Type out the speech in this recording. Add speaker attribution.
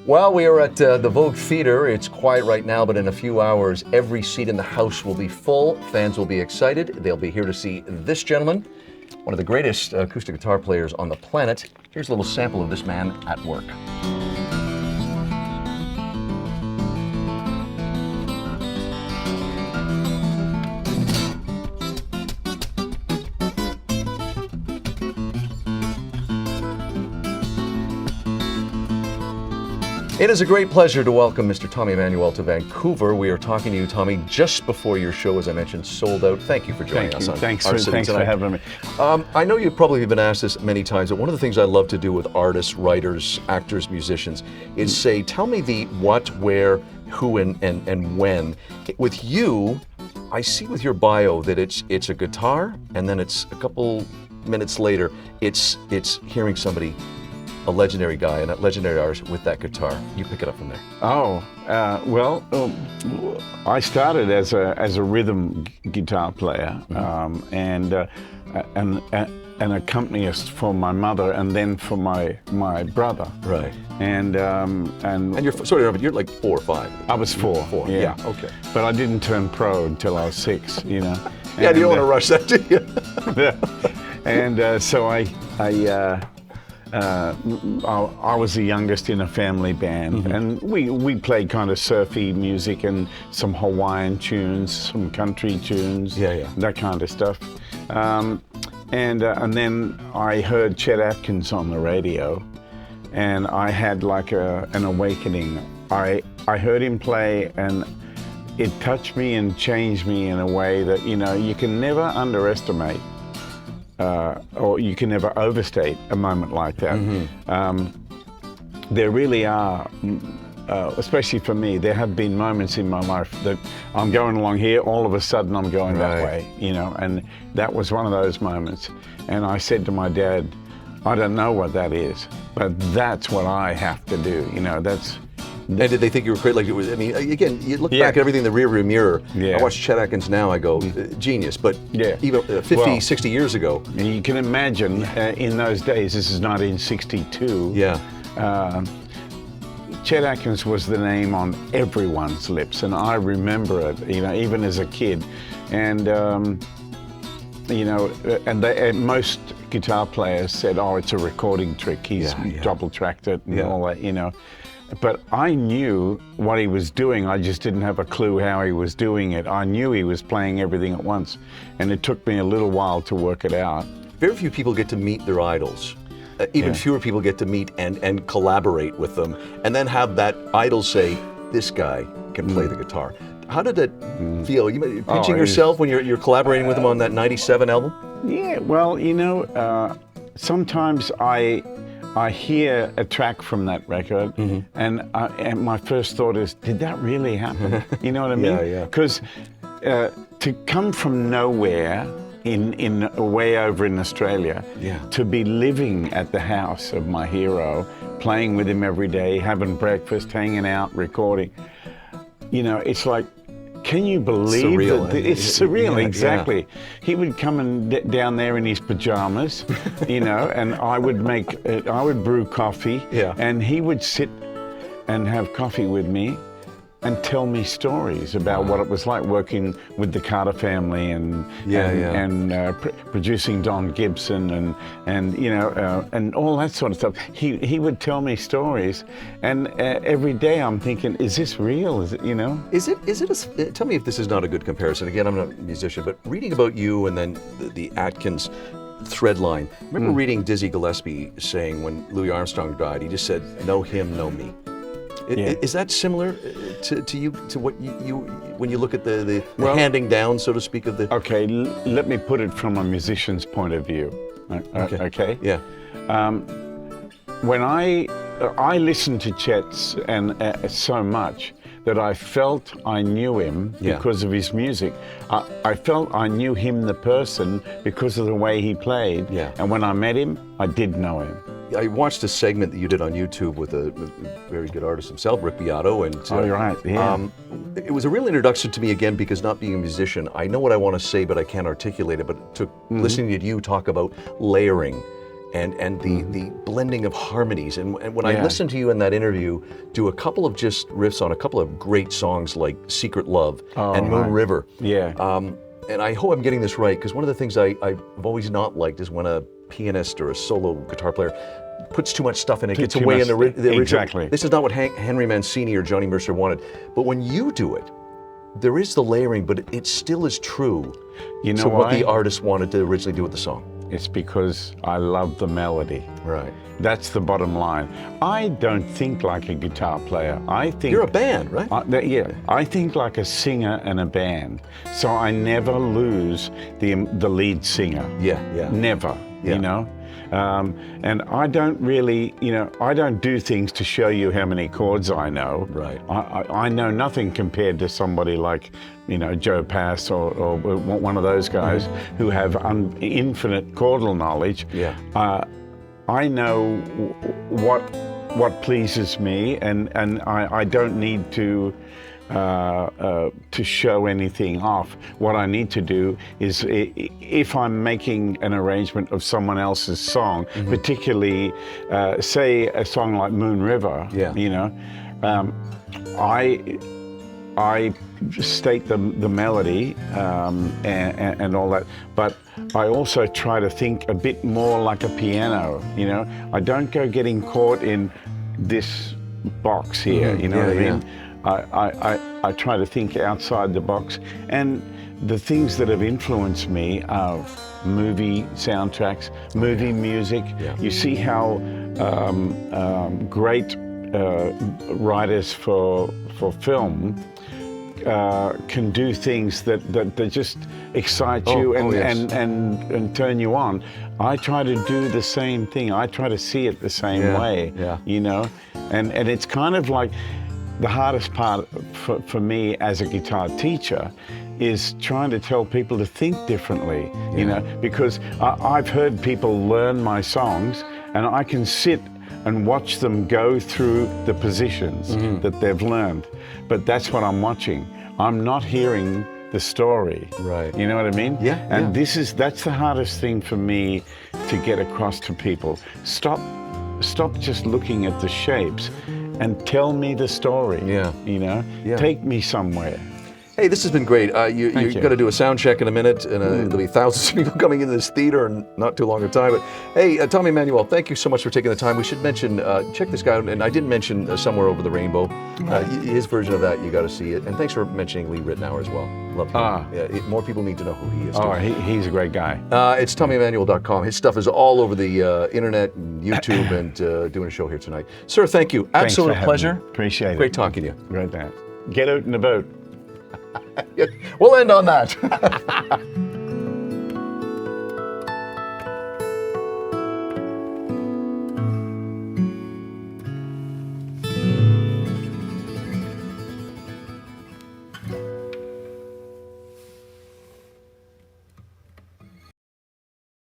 Speaker 1: Well, we are at the Vogue Theatre. It's quiet right now, but in a few hours, every seat in the house will be full. Fans will be excited. They'll be here to see this gentleman, one of the greatest acoustic guitar players on the planet. Here's a little sample of this man at work. It is a great pleasure to welcome Mr. Tommy Emmanuel to Vancouver. We are talking to you, Tommy, just before your show, as I mentioned, sold out. Thank you for joining us.
Speaker 2: Thanks for having me.
Speaker 1: I know you've probably been asked this many times, but one of the things I love to do with artists, writers, actors, musicians is say, tell me the what, where, who, and when. With you, I see with your bio that it's a guitar, and then it's a couple minutes later, it's hearing somebody, a legendary guy and a legendary artist with that guitar. You pick it up from there.
Speaker 2: I started as a rhythm guitar player, and an accompanist for my mother, and then for my brother.
Speaker 1: Right.
Speaker 2: And
Speaker 1: you're sorry, but you're like 4 or 5.
Speaker 2: I was four.
Speaker 1: Yeah. Okay.
Speaker 2: But I didn't turn pro until I was 6. You know.
Speaker 1: Yeah. You don't want to rush that, do you?
Speaker 2: And so I was the youngest in a family band, and we played kind of surfy music and some Hawaiian tunes, some country tunes, that kind of stuff. And then I heard Chet Atkins on the radio, and I had like an awakening. I heard him play, and it touched me and changed me in a way that, you know, you can never underestimate. Or you can never overstate a moment like that. There really are, especially for me, there have been moments in my life that I'm going along here, all of a sudden I'm going that way, you know, and that was one of those moments. And I said to my dad, I don't know what that is, but that's what I have to do, you know, that's.
Speaker 1: And did they think you were great? Like it was, I mean, again, you look back at everything in the rearview mirror. I watch Chet Atkins now, I go, genius. But even 50, 60 years ago.
Speaker 2: You can imagine in those days, this is 1962. Chet Atkins was the name on everyone's lips, and I remember it, you know, even as a kid. And, you know, and most guitar players said, oh, it's a recording trick. He's double-tracked it and all that, you know. But I knew what he was doing, I just didn't have a clue how he was doing it. I knew he was playing everything at once, and it took me a little while to work it out.
Speaker 1: Very few people get to meet their idols. Even fewer people get to meet and collaborate with them, and then have that idol say, this guy can play the guitar. How did it feel? You pinching yourself when you're collaborating with him on that 97 album?
Speaker 2: Yeah, well, you know, sometimes I hear a track from that record, and my first thought is, did that really happen? You know what I mean? Because to come from nowhere in way over in Australia, to be living at the house of my hero, playing with him every day, having breakfast, hanging out, recording, you know, it's like, can you believe
Speaker 1: surreal,
Speaker 2: that? It's surreal, exactly. He would come down there in his pajamas, you know, and I would brew coffee, and he would sit and have coffee with me and tell me stories about what it was like working with the Carter family and producing Don Gibson and you know and all that sort of stuff. He would tell me stories, and every day I'm thinking, is this real? Is it, you know?
Speaker 1: Tell me if this is not a good comparison. Again, I'm not a musician, but reading about you and then the Atkins thread line. I remember reading Dizzy Gillespie saying when Louis Armstrong died, he just said, "Know him, know me." Is that similar to you, to what you when you look at the handing down, so to speak, of the?
Speaker 2: Okay, let me put it from a musician's point of view. Okay.
Speaker 1: Yeah.
Speaker 2: When I listened to Chet's and so much that I felt I knew him because of his music. I felt I knew him, the person, because of the way he played. And when I met him, I did know him.
Speaker 1: I watched a segment that you did on YouTube with a very good artist himself, Rick Beato, and
Speaker 2: you're right.
Speaker 1: It was a real introduction to me again, because not being a musician, I know what I want to say, but I can't articulate it. But it took listening to you talk about layering and the blending of harmonies. And when I listened to you in that interview do a couple of just riffs on a couple of great songs like Secret Love and Moon River.
Speaker 2: Yeah.
Speaker 1: And I hope I'm getting this right, because one of the things I've always not liked is when a pianist or a solo guitar player puts too much stuff in it, gets away in the original.
Speaker 2: Exactly.
Speaker 1: This is not what Henry Mancini or Johnny Mercer wanted. But when you do it, there is the layering, but it still is true to what the artist wanted to originally do with the song.
Speaker 2: It's because I love the melody.
Speaker 1: Right.
Speaker 2: That's the bottom line. I don't think like a guitar player. I think
Speaker 1: you're a band, right?
Speaker 2: I think like a singer and a band. So I never lose the lead singer.
Speaker 1: Yeah.
Speaker 2: Never.
Speaker 1: Yeah.
Speaker 2: You know. And I don't really, I don't do things to show you how many chords I know.
Speaker 1: Right.
Speaker 2: I know nothing compared to somebody like, Joe Pass or one of those guys who have infinite chordal knowledge.
Speaker 1: Yeah.
Speaker 2: I know what pleases me, and I don't need to show anything off. What I need to do is, if I'm making an arrangement of someone else's song, particularly, say a song like Moon River, I state the melody and all that, but I also try to think a bit more like a piano. I don't go getting caught in this box here. You know what I mean? I try to think outside the box, and the things that have influenced me are movie soundtracks, movie music. You see how great writers for film can do things that just excite you and turn you on. I try to do the same thing. I try to see it the same way. And it's kind of like the hardest part for me as a guitar teacher is trying to tell people to think differently, because I've heard people learn my songs, and I can sit and watch them go through the positions that they've learned. But that's what I'm watching. I'm not hearing the story.
Speaker 1: Right.
Speaker 2: You know what I mean?
Speaker 1: Yeah.
Speaker 2: And that's the hardest thing for me to get across to people. Stop just looking at the shapes and tell me the story. Take me somewhere.
Speaker 1: Hey, this has been great. You're going to do a sound check in a minute, and there'll be thousands of people coming into this theater in not too long a time. But hey, Tommy Emmanuel, thank you so much for taking the time. We should mention, check this guy out, and I didn't mention Somewhere Over the Rainbow. His version of that, you got to see it. And thanks for mentioning Lee Ritenour as well. Love him. More people need to know who he is.
Speaker 2: He's a great guy.
Speaker 1: It's TommyEmmanuel.com. His stuff is all over the internet and YouTube, and doing a show here tonight. Sir, thank you. Absolute pleasure.
Speaker 2: Appreciate it.
Speaker 1: Great talking to you.
Speaker 2: Great, man. Get out in the boat.
Speaker 1: We'll end on that.